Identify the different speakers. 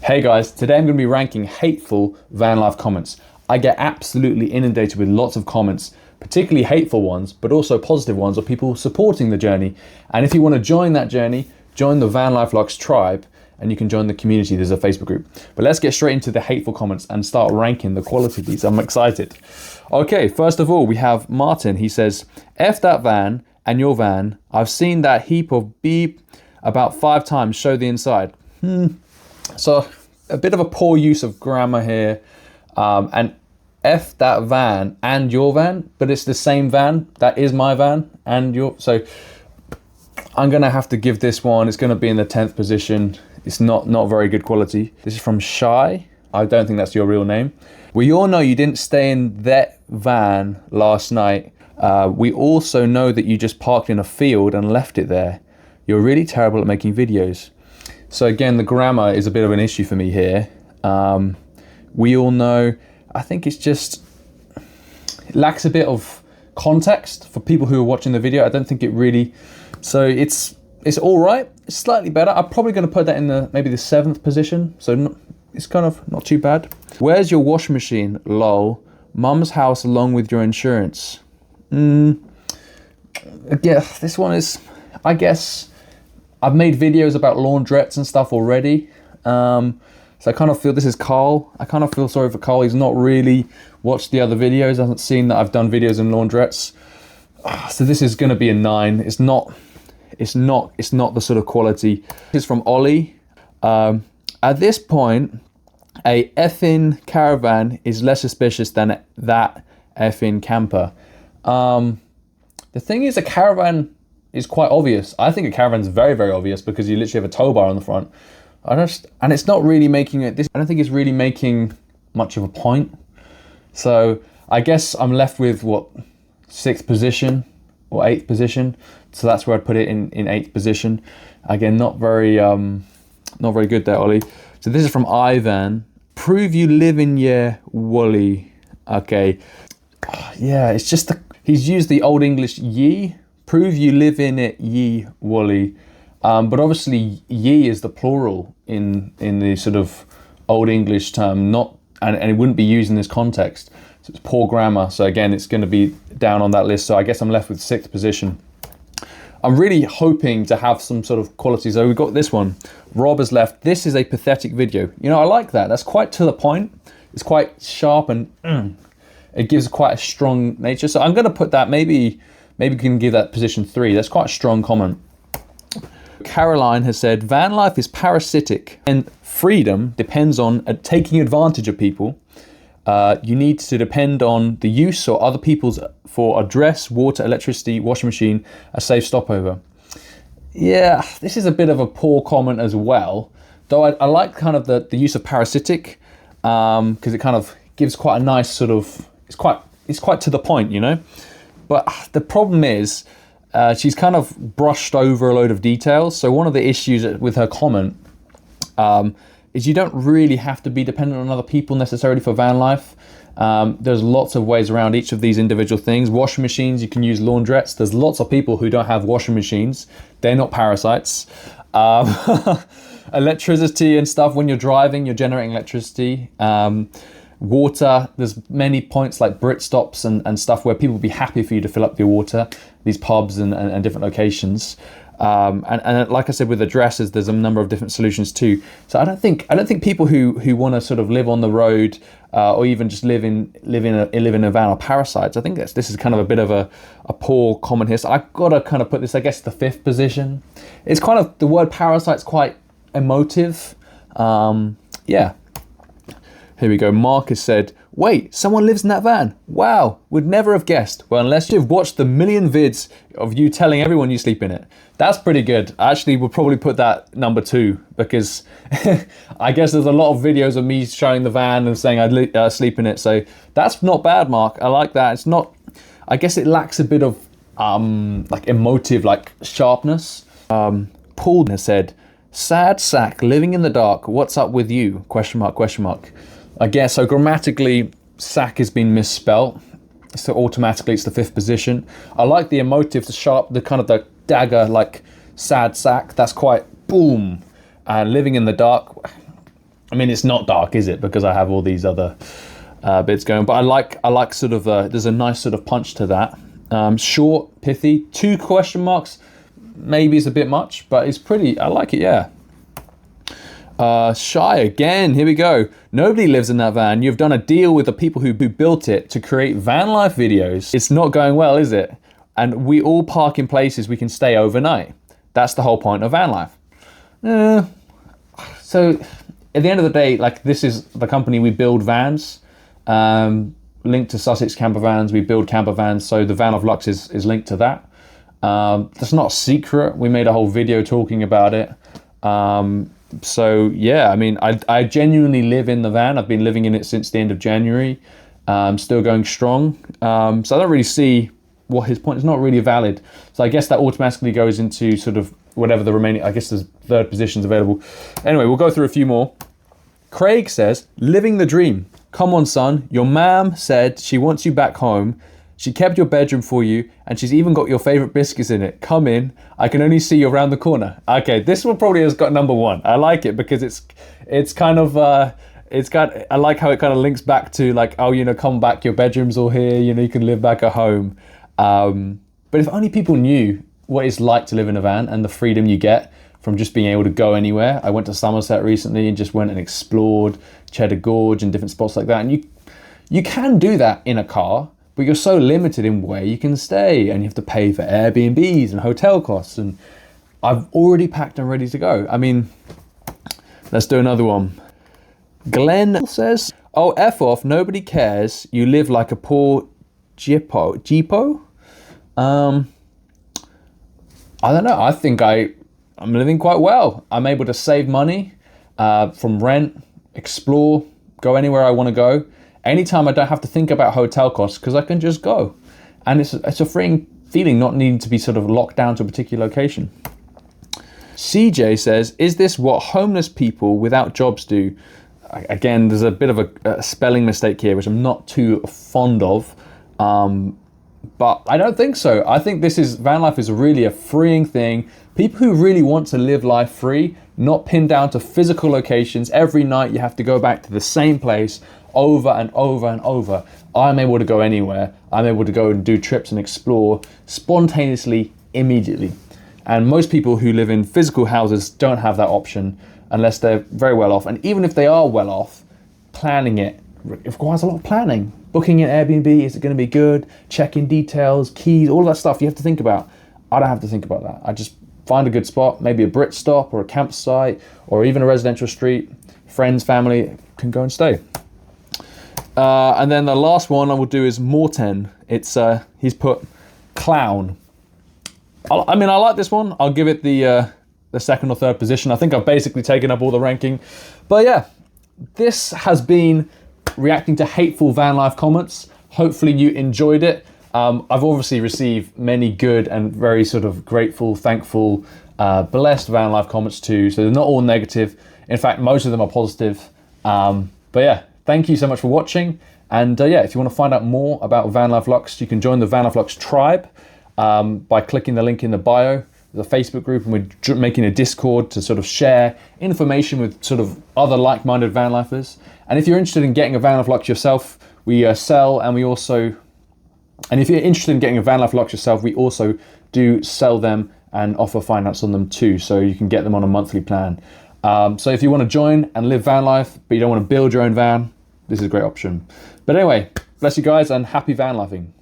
Speaker 1: Hey guys, today I'm going to be ranking hateful van life comments. I get absolutely inundated with lots of comments, particularly hateful ones, but also positive ones of people supporting the journey. And if you want to join that journey, join the Van Life Lux tribe and you can join the community. There's a Facebook group. But let's get straight into the hateful comments and start ranking the quality of these. I'm excited. Okay, first of all, we have Martin. He says, F that van and your van. I've seen that heap of beep about 5 times. Show the inside. So a bit of a poor use of grammar here, and F that van and your van, but it's the same van. That is my van and your. So I'm gonna have to give this one. It's gonna be in the 10th position. It's not very good quality. This is from Shy. I don't think that's your real name. We all know you didn't stay in that van last night. We also know that you just parked in a field and left it there. You're really terrible at making videos. So again, the grammar is a bit of an issue for me here. We all know, I think it lacks a bit of context for people who are watching the video. I don't think it really, so it's all right. It's slightly better. I'm probably going to put that in maybe the 7th position. So it's kind of not too bad. Where's your washing machine? Lol. Mum's house along with your insurance. Yeah, this one is, I guess, I've made videos about laundrettes and stuff already. So I kind of feel, this is Carl. I kind of feel sorry for Carl. He's not really watched the other videos. Hasn't seen that I've done videos in laundrettes. So this is going to be a 9. It's not the sort of quality. This is from Ollie. At this point, a effing caravan is less suspicious than that effing camper. The thing is, a caravan is quite obvious. I think a caravan is very, very obvious because you literally have a tow bar on the front. And it's not really making it. I don't think it's really making much of a point. So I guess I'm left with 6th position or 8th position. So that's where I'd put it in 8th position. Again, not very good there, Ollie. So this is from Ivan. Prove you live in your woolly. Okay. Yeah, it's just he's used the Old English ye. Prove you live in it, ye woolly. But obviously ye is the plural in the sort of Old English term, and it wouldn't be used in this context. So it's poor grammar. So again, it's going to be down on that list. So I guess I'm left with 6th position. I'm really hoping to have some sort of quality. So we've got this one. Rob has left. This is a pathetic video. You know, I like that. That's quite to the point. It's quite sharp and it gives quite a strong nature. So I'm going to put that, maybe we can give that position 3. That's quite a strong comment. Caroline has said, van life is parasitic and freedom depends on taking advantage of people. You need to depend on the use or other people's for address, water, electricity, washing machine, a safe stopover. Yeah, this is a bit of a poor comment as well. Though I like kind of the use of parasitic because it kind of gives quite a nice sort of, it's quite to the point, you know. But the problem is she's kind of brushed over a load of details. So one of the issues with her comment is you don't really have to be dependent on other people necessarily for van life. There's lots of ways around each of these individual things. Washing machines, you can use laundrettes. There's lots of people who don't have washing machines. They're not parasites. Electricity and stuff, when you're driving, you're generating electricity. Water, there's many points like Brit stops and stuff where people will be happy for you to fill up your water, these pubs and different locations. And like I said, with addresses, there's a number of different solutions too. So I don't think people who want to sort of live on the road or even just live in a van are parasites. I think this is kind of a bit of a poor comment here. So I've got to kind of put this, I guess, the 5th position. It's kind of, the word parasite's quite emotive. Yeah. Here we go. Marcus said, wait, someone lives in that van. Wow, would never have guessed. Well, unless you've watched the million vids of you telling everyone you sleep in it. That's pretty good. Actually, we'll probably put that number 2 because I guess there's a lot of videos of me showing the van and saying I sleep in it. So that's not bad, Mark. I like that. It's not, I guess it lacks a bit of like emotive, like sharpness. Paul has said, sad sack living in the dark. What's up with you? Question mark, question mark. I guess, so grammatically, sack has been misspelt. So automatically it's the 5th position. I like the emotive, the sharp, the kind of the dagger, like sad sack. That's quite boom. And living in the dark, I mean, it's not dark, is it? Because I have all these other bits going. But I like sort of, there's a nice sort of punch to that. Short, pithy, 2 question marks. Maybe it's a bit much, but it's pretty, I like it, yeah. Shy again, here we go. Nobody lives in that van. You've done a deal with the people who built it to create van life videos. It's not going well, is it? And we all park in places we can stay overnight. That's the whole point of van life. So at the end of the day, like, this is the company, we build vans, linked to Sussex Camper Vans. We build camper vans, so the Van of Lux is linked to that. That's not a secret. We made a whole video talking about it. So yeah, I mean, I genuinely live in the van. I've been living in it since the end of January. Still going strong. So I don't really see what his point is. Not really valid. So I guess that automatically goes into sort of whatever the remaining, I guess there's 3rd positions available. Anyway, we'll go through a few more. Craig says, living the dream. Come on, son. Your ma'am said she wants you back home. She kept your bedroom for you, and she's even got your favorite biscuits in it. Come in. I can only see you around the corner. Okay, this one probably has got number 1. I like it because it's kind of I like how it kind of links back to, like, oh, you know, come back. Your bedroom's all here. You know, you can live back at home. But if only people knew what it's like to live in a van and the freedom you get from just being able to go anywhere. I went to Somerset recently and just went and explored Cheddar Gorge and different spots like that. And you can do that in a car, but you're so limited in where you can stay, and you have to pay for Airbnbs and hotel costs. And I've already packed and ready to go. I mean, let's do another one. Glenn says, oh, F off, nobody cares. You live like a poor Jeepo? I don't know. I think I'm living quite well. I'm able to save money from rent, explore, go anywhere I want to go. Anytime I don't have to think about hotel costs because I can just go. And it's a freeing feeling not needing to be sort of locked down to a particular location. CJ says, is this what homeless people without jobs do? Again, there's a bit of a spelling mistake here, which I'm not too fond of. But I don't think so. I think van life is really a freeing thing. People who really want to live life free, not pinned down to physical locations. Every night you have to go back to the same place over and over and over. I'm able to go anywhere. I'm able to go and do trips and explore spontaneously, immediately. And most people who live in physical houses don't have that option unless they're very well off. And even if they are well off, planning it requires a lot of planning. Booking an Airbnb, is it going to be good? Checking details, keys, all that stuff you have to think about. I don't have to think about that. I just find a good spot, maybe a Brit stop or a campsite or even a residential street. Friends, family can go and stay. And then the last one I will do is Morten. It's he's put clown. I mean, I like this one. I'll give it the 2nd or 3rd position. I think I've basically taken up all the ranking. But yeah, this has been reacting to hateful van life comments. Hopefully you enjoyed it. I've obviously received many good and very sort of grateful, thankful, blessed van life comments too. So they're not all negative. In fact, most of them are positive. But yeah, thank you so much for watching. And yeah, if you want to find out more about Van Life Lux, you can join the Van Life Lux tribe by clicking the link in the bio. There's a Facebook group, and we're making a Discord to sort of share information with sort of other like-minded van lifers. And if you're interested in getting a Van Life Lux yourself, we sell, and we also, and if you're interested in getting a Van Life Lux yourself, we also do sell them and offer finance on them too, so you can get them on a monthly plan. So if you want to join and live van life, but you don't want to build your own van, this is a great option. But anyway, bless you guys and happy van lifing.